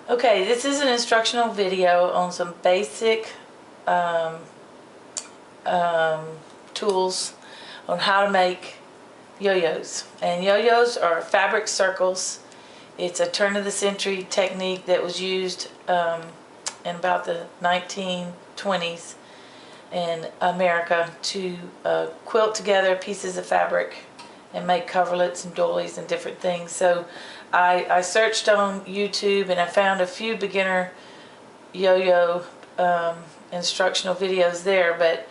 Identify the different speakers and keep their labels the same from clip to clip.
Speaker 1: Okay, this is an instructional video on some basic um, tools on how to make yo-yos. And yo-yos are fabric circles. It's a turn-of-the-century technique that was used in about the 1920s in America to quilt together pieces of fabric and make coverlets and doilies and different things. So I searched on YouTube and I found a few beginner yo-yo instructional videos there, but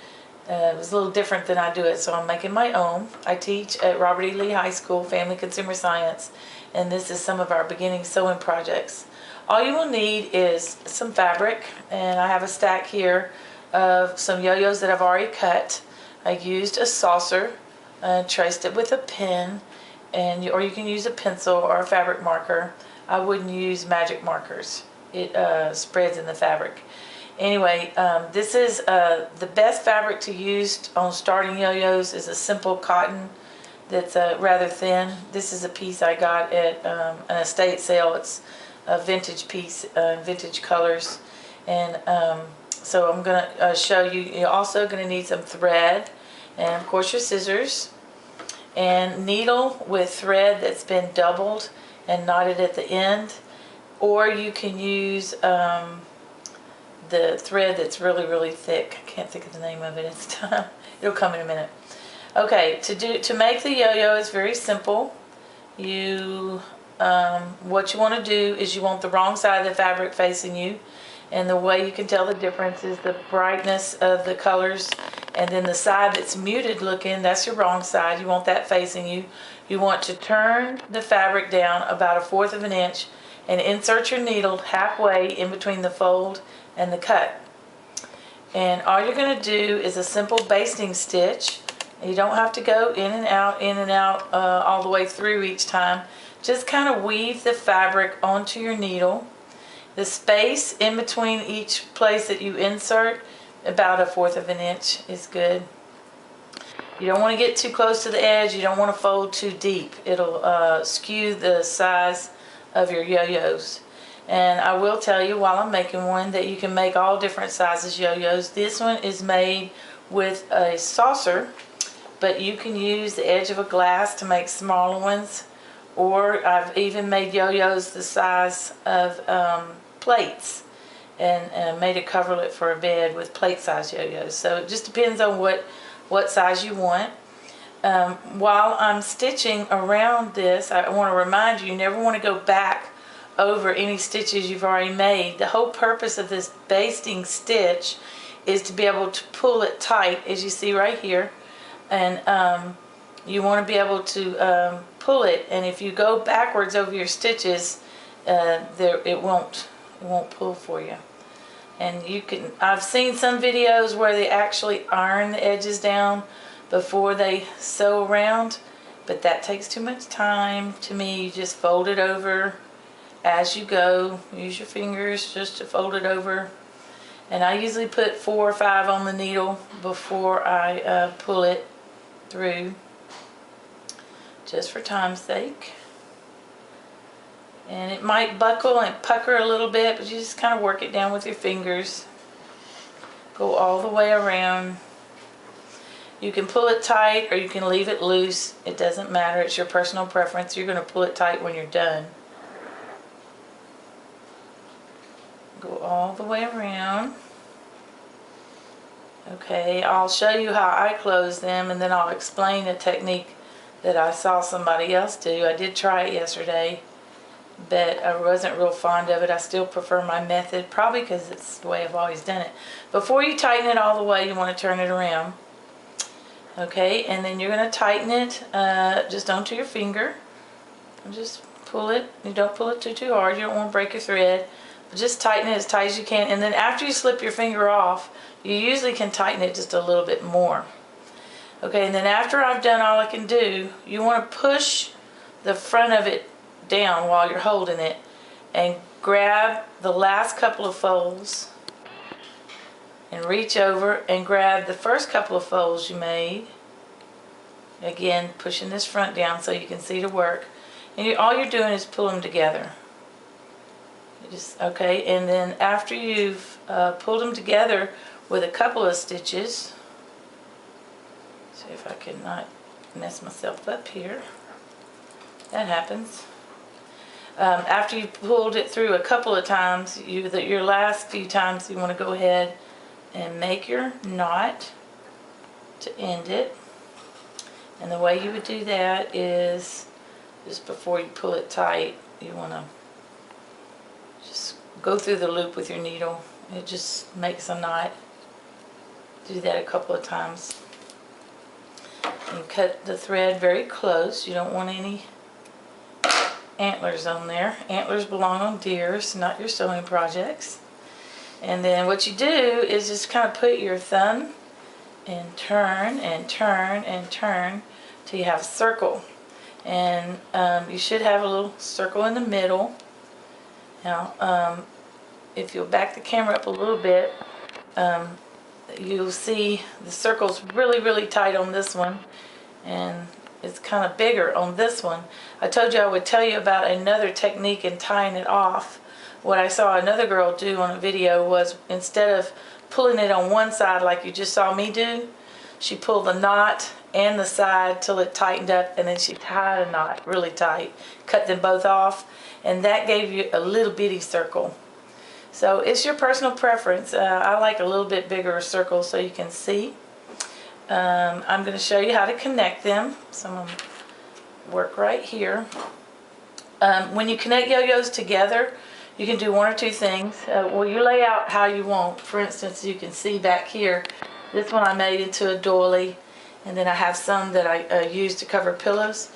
Speaker 1: it was a little different than I do it, so I'm making my own. I teach at Robert E. Lee High School, Family Consumer Science, and this is some of our beginning sewing projects. All you will need is some fabric, and I have a stack here of some yo-yos that I've already cut. I used a saucer and traced it with a pen, or you can use a pencil or a fabric marker. I wouldn't use magic markers. It spreads in the fabric. Anyway, this is the best fabric to use on starting yo-yos is a simple cotton that's rather thin. This is a piece I got at an estate sale. It's a vintage piece, vintage colors. And so I'm going to show you. You're also going to need some thread and of course your scissors and needle with thread that's been doubled and knotted at the end, or you can use the thread that's really thick. I can't think of the name of it. It's time. It'll come in a minute. Okay, to make the yo-yo is very simple. What you want to do is you want the wrong side of the fabric facing you, and the way you can tell the difference is the brightness of the colors, and then the side that's muted looking, that's your wrong side. You want that facing you. You want to turn the fabric down about 1/4 of an inch and insert your needle halfway in between the fold and the cut. And all you're going to do is a simple basting stitch. You don't have to go in and out all the way through each time. Just kind of weave the fabric onto your needle. The space in between each place that you insert, about 1/4 of an inch is good. You don't want to get too close to the edge. You don't want to fold too deep. It'll skew the size of your yo-yos. And I will tell you while I'm making one that you can make all different sizes yo-yos. This one is made with a saucer, but you can use the edge of a glass to make smaller ones, or I've even made yo-yos the size of plates and made a coverlet for a bed with plate size yo-yos. So it just depends on what size you want. While I'm stitching around this, I want to remind you, you never want to go back over any stitches you've already made. The whole purpose of this basting stitch is to be able to pull it tight, as you see right here, and you want to be able to pull it, and if you go backwards over your stitches, it won't pull for you. And I've seen some videos where they actually iron the edges down before they sew around, but that takes too much time. To me, you just fold it over as you go. Use your fingers just to fold it over. And I usually put 4 or 5 on the needle before I pull it through, just for time's sake. And it might buckle and pucker a little bit, but you just kind of work it down with your fingers. Go all the way around. You can pull it tight or you can leave it loose. It doesn't matter. It's your personal preference. You're going to pull it tight when you're done. Go all the way around. Okay, I'll show you how I close them, and then I'll explain a technique that I saw somebody else do. I did try it yesterday, but I wasn't real fond of it. I still prefer my method, probably because it's the way I've always done it. Before you tighten it all the way, you want to turn it around. Okay, and then you're going to tighten it just onto your finger. And just pull it. You don't pull it too hard. You don't want to break your thread. But just tighten it as tight as you can. And then after you slip your finger off, you usually can tighten it just a little bit more. Okay, and then after I've done all I can do, you want to push the front of it down while you're holding it and grab the last couple of folds and reach over and grab the first couple of folds you made. Again, pushing this front down so you can see the work. And all you're doing is pull them together. Okay, and then after you've pulled them together with a couple of stitches, see if I can not mess myself up here. That happens. After you've pulled it through a couple of times, your last few times you want to go ahead and make your knot to end it. And the way you would do that is just before you pull it tight, you want to just go through the loop with your needle. It just makes a knot. Do that a couple of times. And cut the thread very close. You don't want any antlers on there. Antlers belong on deers, not your sewing projects. And then what you do is just kind of put your thumb and turn and turn and turn till you have a circle. And you should have a little circle in the middle. Now, if you'll back the camera up a little bit, you'll see the circle's really tight on this one, and it's kind of bigger on this one. I told you I would tell you about another technique in tying it off. What I saw another girl do on a video was, instead of pulling it on one side like you just saw me do, she pulled the knot and the side till it tightened up, and then she tied a knot really tight, cut them both off, and that gave you a little bitty circle. So it's your personal preference. I like a little bit bigger circle so you can see. I'm going to show you how to connect them. So I'm going to work right here. When you connect yo-yos together, you can do one or two things. Well, you lay out how you want. For instance, you can see back here, this one I made into a doily, and then I have some that I use to cover pillows.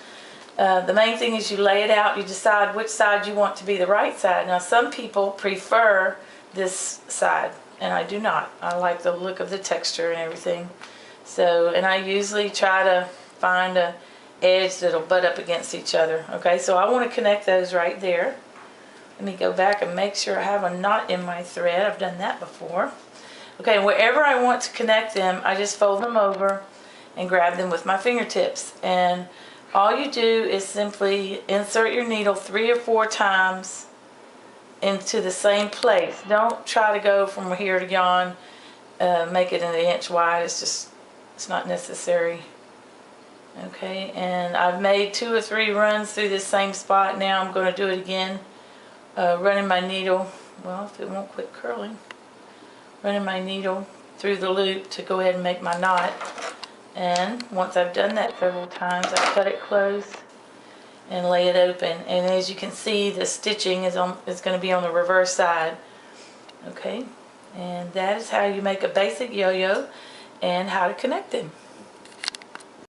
Speaker 1: The main thing is you lay it out, you decide which side you want to be the right side. Now, some people prefer this side, and I do not. I like the look of the texture and everything. So, and I usually try to find a edge that'll butt up against each other. Okay, so I want to connect those right there. Let me go back and make sure I have a knot in my thread. I've done that before. Okay, wherever I want to connect them, I just fold them over and grab them with my fingertips. And all you do is simply insert your needle 3 or 4 times into the same place. Don't try to go from here to yon, make it an inch wide. It's not necessary. Okay, and I've made 2 or 3 runs through this same spot. Now I'm going to do it again, running my needle, well, if it won't quit curling, running my needle through the loop to go ahead and make my knot. And once I've done that several times, I cut it close and lay it open. And as you can see, the stitching is going to be on the reverse side. Okay, and that is how you make a basic yo-yo and how to connect them.